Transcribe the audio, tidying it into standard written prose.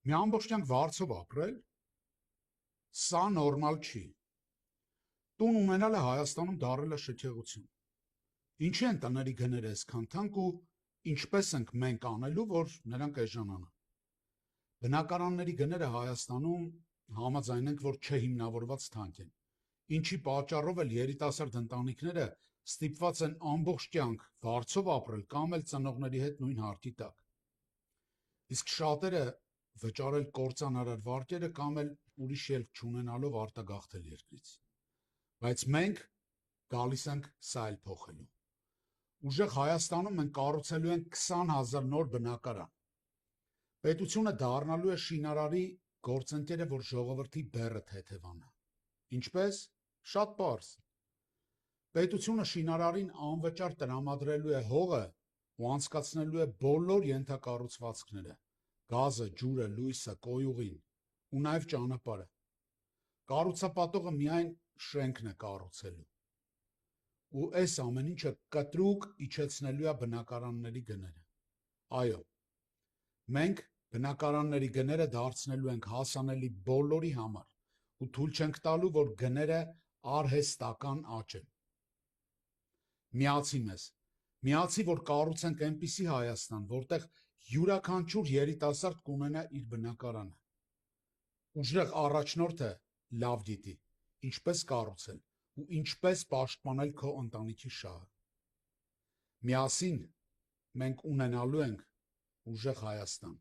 Մի ամբողջ կյանք վարձով ապրել, սա նորմալ չի։ Տուն ունենալը Հայաստանում դարել է շքեղություն։ Ինչի են տների գները այսքան թանկ ու ինչպես ենք մենք անելու, որ նրանք էժանանան։ Բնակարանների գները Հայաստանում համաձայն ենք, որ չհիմնավորված թանկ են, ինչի պատճառով էլ երիտասարդ ընտանիքները ստիպված են ամբողջ կյանք վարձով ապրել կամ էլ ծնողների հետ նույն հարկի տակ։ Իսկ շատերը վճարել կործանարար վարկերը կամ էլ ուրիշ ելք չունենալով արտագաղթել երկրից։ Բայց մենք գալիս ենք սա էլ փոխելու։ Ուժեղ Հայաստանում մենք կառուցելու ենք 20,000 նոր բնակարան։ Պետությունը դառնալու է շինարարի գործընկերը, որ ժողովրդի բեռը թեթևանա։ Ինչպես? Շատ պարզ։ Պետությունը շինարարին անվճար տրամադրելու է հողը ու անցկացնելու է բոլոր ենթակառուցվածքները՝ գազը, ջուրը, լույսը, կոյուղին ու նաև ճանապարհը։ Կառուցապատողը միայն շենքն է կառուցելու։ Ու այս ամեն ինչը կտրուկ իջեցնելու է բնակարանների գները։ Այո, մենք բնակարանների գները դարձնելու ենք հասանելի բոլորի համար ու թույլ չենք տալու, որ գները արհեստական աճեն։ Միացի մեզ։ Միացի, որ կառուցենք այնպիսի Հայաստան, որտեղ յուրաքանչյուր երիտասարդ կունենա իր բնակարանը։ Ուժեղ առաջնորդը լավ գիտի, ինչպես կառուցել ու ինչպես պաշտպանել քո ընտանիքի շահը։ Միասին մենք ունենալու ենք ուժեղ Հայաստան։